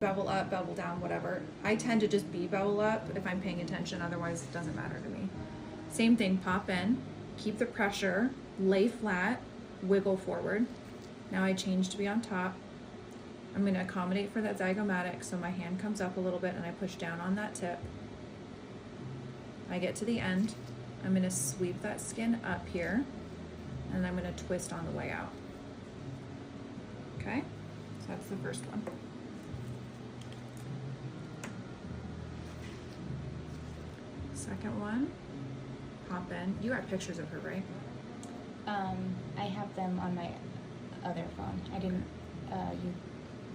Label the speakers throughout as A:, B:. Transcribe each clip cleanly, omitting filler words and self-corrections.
A: bevel up, bevel down, whatever. I tend to just be bevel up if I'm paying attention, otherwise it doesn't matter to me. Same thing, pop in, keep the pressure, lay flat, wiggle forward. Now I change to be on top. I'm going to accommodate for that zygomatic, so my hand comes up a little bit and I push down on that tip. I get to the end. I'm going to sweep that skin up here, and I'm going to twist on the way out. Okay, so that's the first one. Second one, pop in. You have pictures of her, right?
B: I have them on my other phone. I didn't, you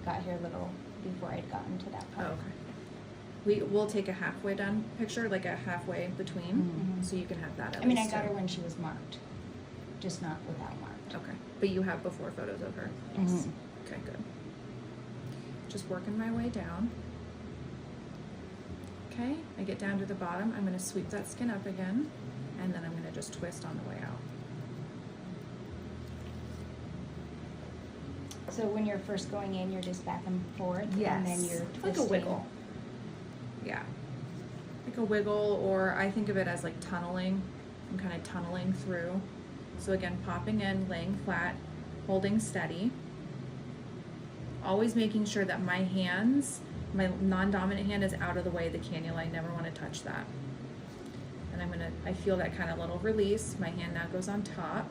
B: got here a little before I'd gotten to that part.
A: Oh, okay. We'll take a halfway done picture, like a halfway between, so you can have that at
B: I mean, I
A: least
B: got
A: too.
B: her when she was marked, just not without marked.
A: Okay, but you have before photos of her?
B: Yes.
A: Okay, good. Just working my way down. Okay, I get down to the bottom. I'm going to sweep that skin up again, and then I'm going to just twist on the way out.
B: So when you're first going in, you're just back and forth,
A: Yes.
B: and then you're twisting.
A: Like a wiggle. Yeah. Like a wiggle, or I think of it as like tunneling. I'm kind of tunneling through. So again, popping in, laying flat, holding steady. Always making sure that my hands, my non-dominant hand is out of the way of the cannula. I never want to touch that. And I feel that kind of little release. My hand now goes on top.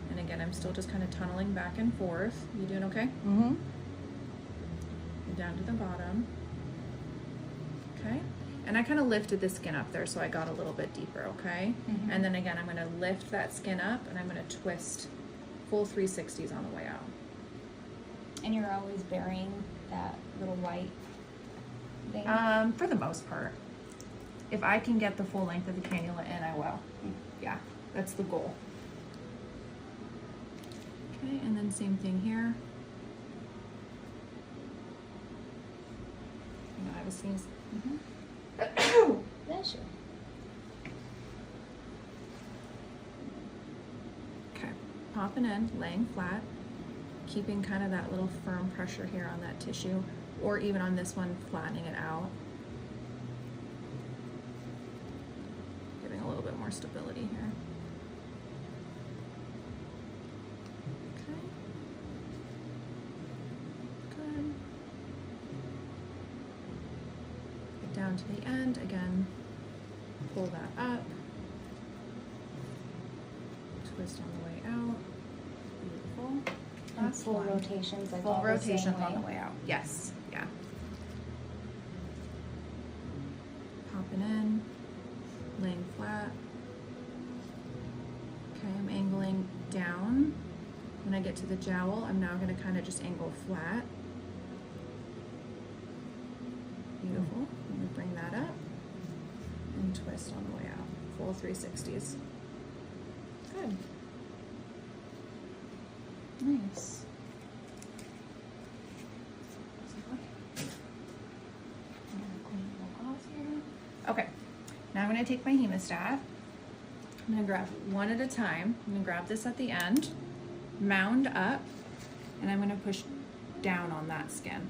A: And again, I'm still just kind of tunneling back and forth. You doing okay?
B: Mm-hmm.
A: Down to the bottom. Okay. And I kind of lifted the skin up there, so I got a little bit deeper, okay?
B: Mhm.
A: And then again, I'm going to lift that skin up, and I'm going to twist full 360s on the way out.
B: And you're always burying that little white thing?
A: For the most part. If I can get the full length of the cannula in, I will. Yeah, that's the goal. Okay, and then same thing here. Hang on, I have a sneeze.
B: Bless you.
A: Okay, popping in, laying flat, keeping kind of that little firm pressure here on that tissue, or even on this one, flattening it out. Giving a little bit more stability here. Okay. Good. Get down to the end, again, pull that up. Twist on the way out. Beautiful.
B: And
A: Last
B: full
A: one.
B: rotations, like
A: Full
B: all the same
A: rotations
B: way.
A: on the way out. Yes, yeah. Popping in, laying flat. Okay, I'm angling down. When I get to the jowl, I'm now going to kind of just angle flat. Beautiful. Let me bring that up and twist on the way out. Full 360s. Good.
B: Nice.
A: Okay, now I'm going to take my hemostat. I'm going to grab one at a time. I'm going to grab this at the end, mound up, and I'm going to push down on that skin.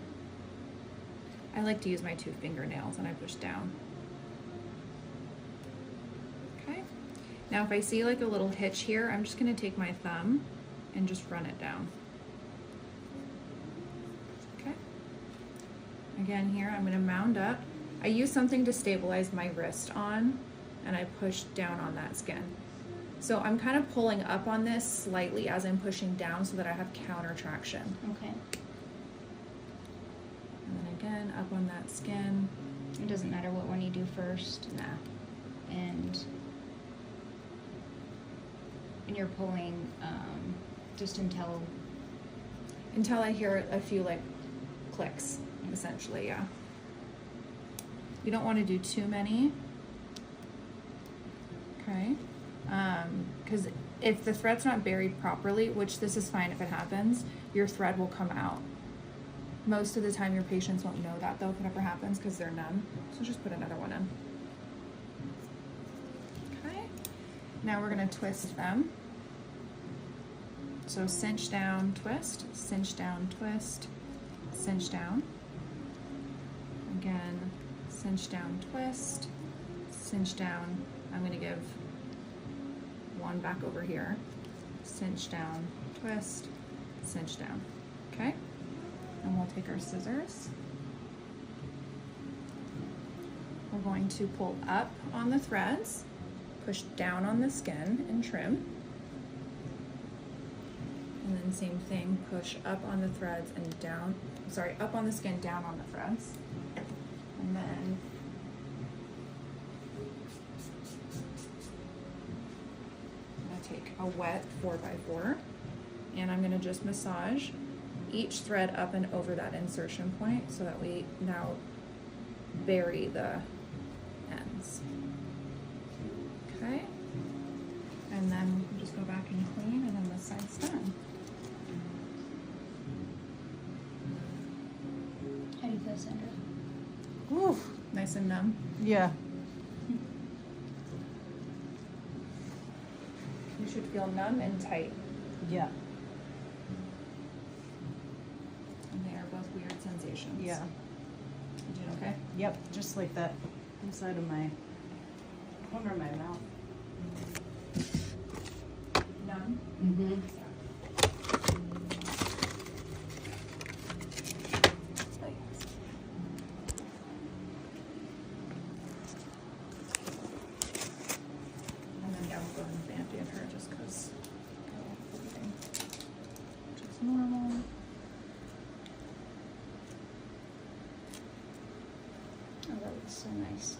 A: I like to use my 2 fingernails and I push down. Okay, now if I see like a little hitch here, I'm just going to take my thumb and just run it down. Okay, again here I'm going to mound up. I use something to stabilize my wrist on, and I push down on that skin. So I'm kind of pulling up on this slightly as I'm pushing down so that I have counter traction.
B: Okay.
A: And then again, up on that skin.
B: It doesn't matter what one you do first.
A: Nah.
B: And you're pulling just until
A: Until I hear a few like clicks, essentially, yeah. You don't want to do too many. Okay. Because if the thread's not buried properly, which this is fine if it happens, your thread will come out. Most of the time your patients won't know that though if it ever happens because they're numb. So just put another one in. Okay. Now we're going to twist them. So cinch down, twist, cinch down, twist, cinch down. Again, cinch down, twist, cinch down. I'm going to give one back over here. Cinch down, twist, cinch down. Okay? And we'll take our scissors. We're going to pull up on the threads, push down on the skin and trim. And then same thing, push up on the threads and down, sorry, up on the skin, down on the threads. And then I'm gonna take a wet 4x4 and I'm gonna just massage each thread up and over that insertion point so that we now bury the ends. Okay? And then we can just go back and clean and then this side's done.
B: How do you feel, Sandra?
A: Ooh, nice and numb.
C: Yeah.
A: You should feel numb and tight.
C: Yeah.
A: And they are both weird sensations.
C: Yeah.
A: You doing okay?
C: Yep. Just like that inside of my corner of my mouth.
A: Numb?
C: Mm-hmm.
A: And then yeah, we'll go ahead and Band-Aid her just because which is normal.
B: Oh, that looks so nice.